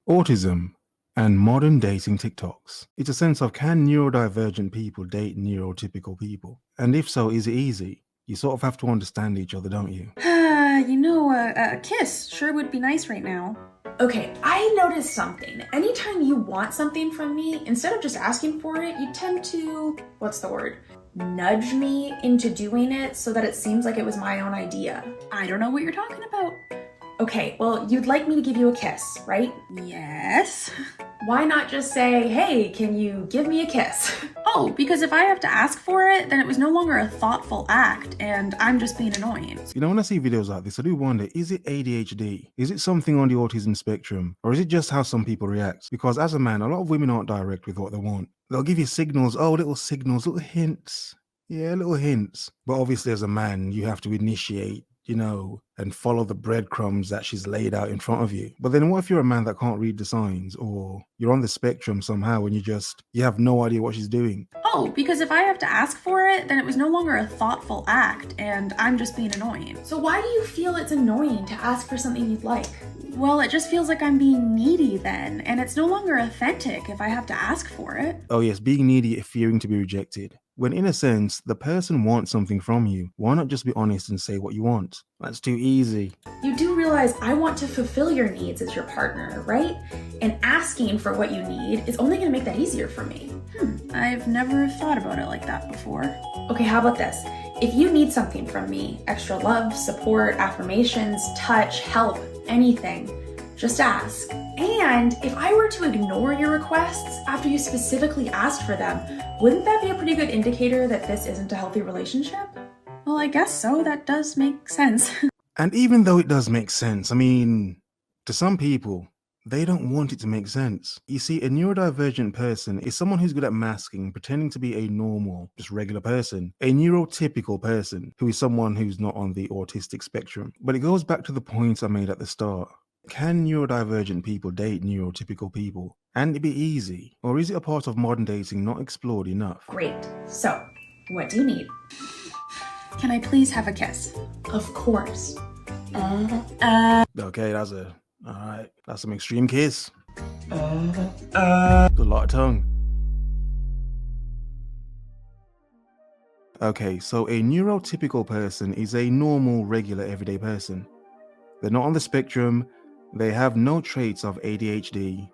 Autism and modern dating TiktToks. It's a sense of, can neurodivergent people date neurotypical people? And if so, is it easy? You sort of have to understand each other, don't you? A kiss sure would be nice right now. Okay, I noticed something. Anytime you want something from me, instead of just asking for it, you tend to, what's the word? Nudge me into doing it so that it seems like it was my own idea. I don't know what you're talking about. Okay, well, you'd like me to give you a kiss, right? Yes. Why not just say, hey, can you give me a kiss? Oh, because if I have to ask for it, then it was no longer a thoughtful act, and I'm just being annoying. You know, when I see videos like this, I do wonder, is it ADHD? Is it something on the autism spectrum? Or is it just how some people react? Because as a man, a lot of women aren't direct with what they want. They'll give you signals, little signals, little hints. Yeah, little hints. But obviously as a man, you have to initiate, and follow the breadcrumbs that she's laid out in front of you. But then what if you're a man that can't read the signs, or you're on the spectrum somehow and you have no idea what she's doing? Oh, because if I have to ask for it, then it was no longer a thoughtful act, and I'm just being annoying. So why do you feel it's annoying to ask for something you'd like? Well, it just feels like I'm being needy then, and it's no longer authentic if I have to ask for it. Oh yes, being needy and fearing to be rejected. When in a sense, the person wants something from you. Why not just be honest and say what you want? That's too easy. You do realize I want to fulfill your needs as your partner, right? And asking for what you need is only going to make that easier for me. I've never thought about it like that before. Okay, how about this? If you need something from me, extra love, support, affirmations, touch, help, anything, just ask. And if I were to ignore your requests after you specifically asked for them, wouldn't that be a pretty good indicator that this isn't a healthy relationship? Well, I guess so. That does make sense. And even though it does make sense, to some people, they don't want it to make sense. You see, a neurodivergent person is someone who's good at masking, pretending to be a normal, just regular person. A neurotypical person who is someone who's not on the autistic spectrum. But it goes back to the point I made at the start. Can neurodivergent people date neurotypical people? And it be easy? Or is it a part of modern dating not explored enough? Great. So, what do you need? Can I please have a kiss? Of course. Okay, alright, that's some extreme kiss. A lot of tongue. Okay, so a neurotypical person is a normal, regular, everyday person. They're not on the spectrum. They have no traits of ADHD.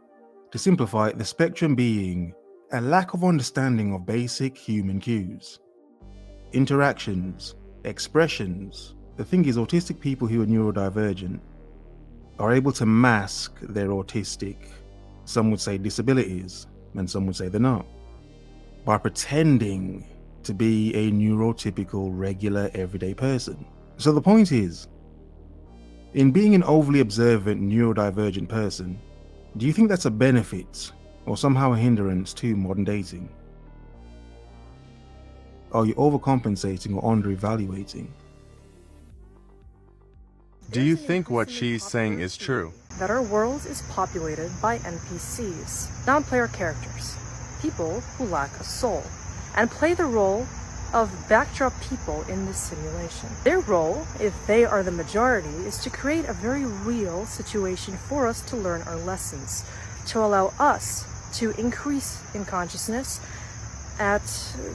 To simplify, the spectrum being a lack of understanding of basic human cues, interactions, expressions. The thing is, autistic people who are neurodivergent are able to mask their autistic, some would say disabilities, and some would say they're not, by pretending to be a neurotypical, regular, everyday person. So the point is, in being an overly observant neurodivergent person, do you think that's a benefit or somehow a hindrance to modern dating? Are you overcompensating or under-evaluating? Do you think what she's saying is true? That our world is populated by NPCs, non-player characters, people who lack a soul, and play the role of backdrop people in this simulation. Their role, if they are the majority, is to create a very real situation for us to learn our lessons, to allow us to increase in consciousness at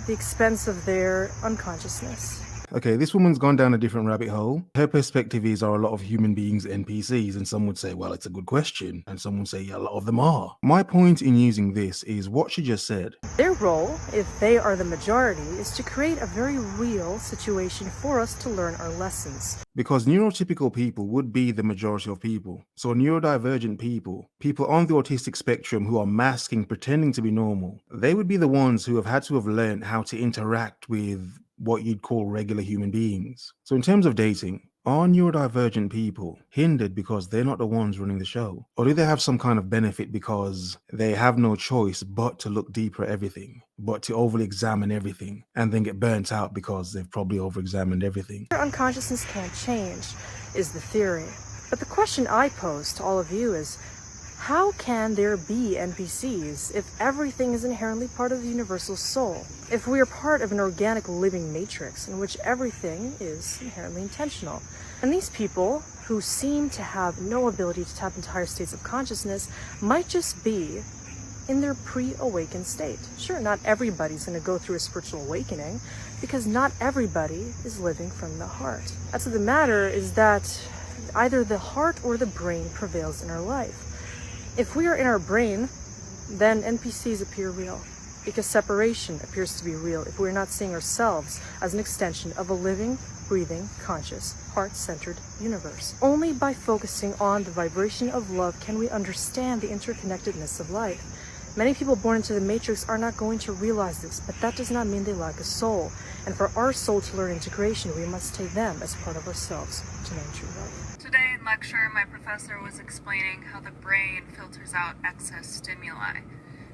the expense of their unconsciousness. Okay, this woman's gone down a different rabbit hole. Her perspective is, are a lot of human beings NPCs? And some would say, well, it's a good question. And some would say, yeah, a lot of them are. My point in using this is what she just said. Their role, if they are the majority, is to create a very real situation for us to learn our lessons. Because neurotypical people would be the majority of people. So neurodivergent people, people on the autistic spectrum who are masking, pretending to be normal, they would be the ones who have had to have learned how to interact with what you'd call regular human beings. So in terms of dating, are neurodivergent people hindered because they're not the ones running the show? Or do they have some kind of benefit because they have no choice but to look deeper at everything, but to overly examine everything, and then get burnt out because they've probably over-examined everything? Their unconsciousness can't change, is the theory. But the question I pose to all of you is, how can there be NPCs if everything is inherently part of the universal soul? If we are part of an organic living matrix in which everything is inherently intentional? And these people who seem to have no ability to tap into higher states of consciousness might just be in their pre-awakened state. Sure, not everybody's going to go through a spiritual awakening because not everybody is living from the heart. That's what the matter is, that either the heart or the brain prevails in our life. If we are in our brain, then NPCs appear real because separation appears to be real if we're not seeing ourselves as an extension of a living, breathing, conscious, heart-centered universe. Only by focusing on the vibration of love can we understand the interconnectedness of life. Many people born into the matrix are not going to realize this, but that does not mean they lack a soul. And for our soul to learn integration, we must take them as part of ourselves to know true love. Today in lecture, my professor was explaining how the brain filters out excess stimuli.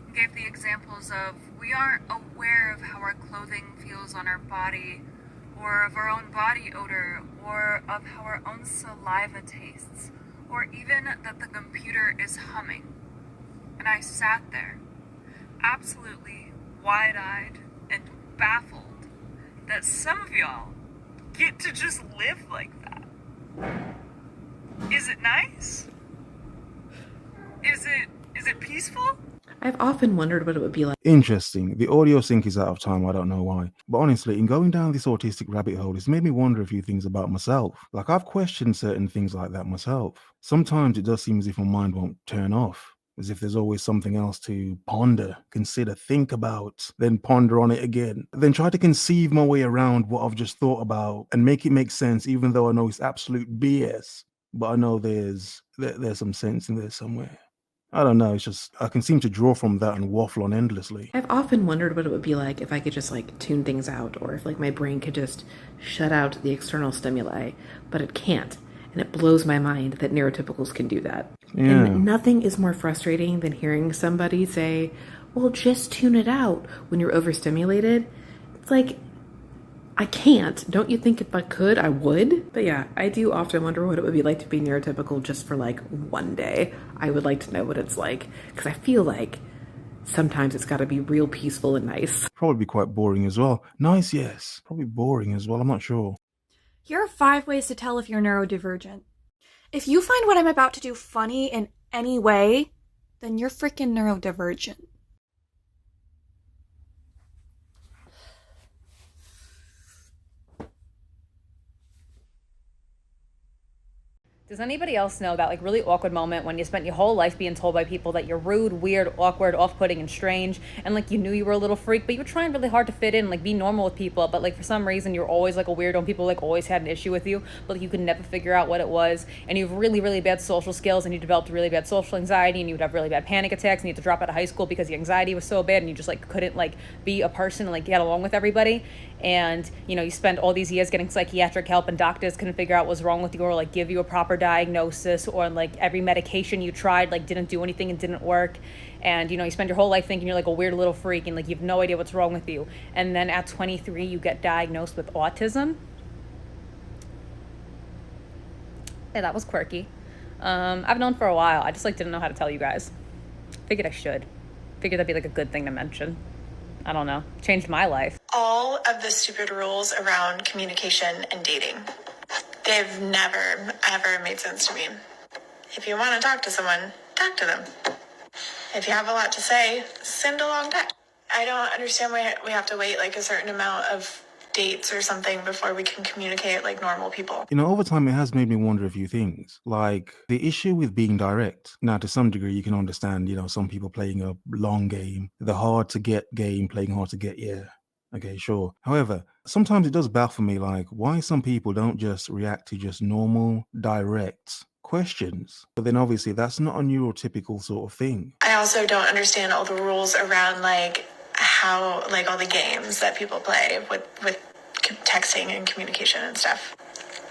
He gave the examples of we aren't aware of how our clothing feels on our body, or of our own body odor, or of how our own saliva tastes, or even that the computer is humming. And I sat there, absolutely wide-eyed and baffled that some of y'all get to just live like that. Is it nice? Is it peaceful? I've often wondered what it would be like. Interesting. The audio sync is out of time. I don't know why. But honestly, in going down this autistic rabbit hole, it's made me wonder a few things about myself. Like, I've questioned certain things like that myself. Sometimes it does seem as if my mind won't turn off, as if there's always something else to ponder, consider, think about, then ponder on it again, then try to conceive my way around what I've just thought about and make it make sense, even though I know it's absolute BS. But I know there's some sense in there somewhere. I don't know, it's just, I can seem to draw from that and waffle on endlessly. I've often wondered what it would be like if I could just like tune things out, or if like my brain could just shut out the external stimuli, but it can't. And it blows my mind that neurotypicals can do that. Yeah. And nothing is more frustrating than hearing somebody say, well, just tune it out when you're overstimulated. It's like, I can't. Don't you think if I could, I would? But yeah, I do often wonder what it would be like to be neurotypical just for like one day. I would like to know what it's like, because I feel like sometimes it's got to be real peaceful and nice. Probably be quite boring as well. Nice, yes. Probably boring as well, I'm not sure. Here are 5 ways to tell if you're neurodivergent. If you find what I'm about to do funny in any way, then you're freaking neurodivergent. Does anybody else know that like really awkward moment when you spent your whole life being told by people that you're rude, weird, awkward, off-putting, and strange, and like you knew you were a little freak, but you were trying really hard to fit in, like be normal with people, but like for some reason you're always like a weirdo and people like always had an issue with you, but like, you could never figure out what it was, and you have really, really bad social skills, and you developed really bad social anxiety, and you would have really bad panic attacks, and you had to drop out of high school because your anxiety was so bad, and you just like couldn't like be a person and like get along with everybody. And you know, you spend all these years getting psychiatric help and doctors couldn't figure out what's wrong with you or like give you a proper diagnosis, or like every medication you tried like didn't do anything and didn't work. And you know, you spend your whole life thinking you're like a weird little freak and like you have no idea what's wrong with you. And then at 23 you get diagnosed with autism. Yeah, that was quirky. I've known for a while. I just like didn't know how to tell you guys. Figured I should. Figured that'd be like a good thing to mention. I don't know. Changed my life. All of the stupid rules around communication and dating, they've never, ever made sense to me. If you want to talk to someone, talk to them. If you have a lot to say, send a long text. I don't understand why we have to wait like a certain amount of dates or something before we can communicate like normal people. You know, over time, it has made me wonder a few things. Like the issue with being direct. Now, to some degree, you can understand, you know, some people playing a long game, the hard to get game, playing hard to get, yeah. Okay, sure. However, sometimes it does baffle me, like, why some people don't just react to just normal, direct questions. But then obviously, that's not a neurotypical sort of thing. I also don't understand all the rules around like how, like all the games that people play with texting and communication and stuff.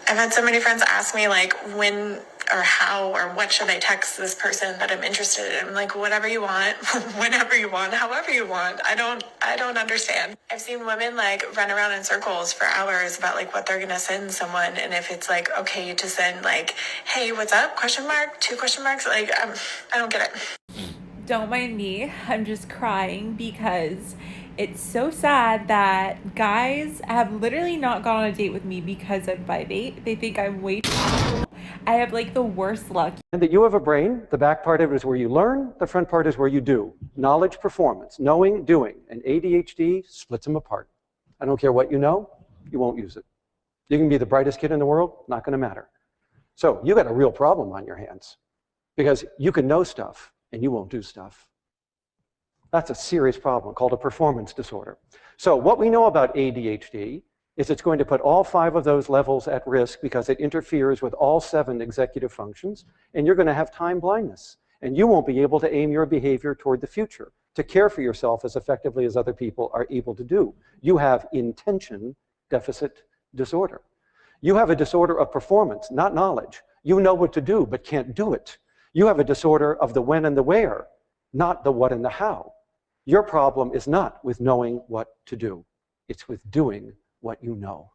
I've had so many friends ask me like when or how or what should I text this person that I'm interested in. I'm like, whatever you want, whenever you want, however you want. I don't understand. I've seen women like run around in circles for hours about like what they're gonna send someone, and if it's like okay to send like, hey, what's up? Question mark, 2 question marks. Like I don't get it. Don't mind me, I'm just crying because it's so sad that guys have literally not gone on a date with me because I'm 5'8". They think I'm way too I have like the worst luck. And that you have a brain, the back part of it is where you learn, the front part is where you do. Knowledge, performance, knowing, doing. And ADHD splits them apart. I don't care what you know, you won't use it. You can be the brightest kid in the world, not going to matter. So you got a real problem on your hands because you can know stuff and you won't do stuff. That's a serious problem called a performance disorder. So what we know about ADHD is it's going to put all 5 of those levels at risk because it interferes with all 7 executive functions, and you're going to have time blindness, and you won't be able to aim your behavior toward the future, to care for yourself as effectively as other people are able to do. You have intention deficit disorder. You have a disorder of performance, not knowledge. You know what to do, but can't do it. You have a disorder of the when and the where, not the what and the how. Your problem is not with knowing what to do. It's with doing what you know.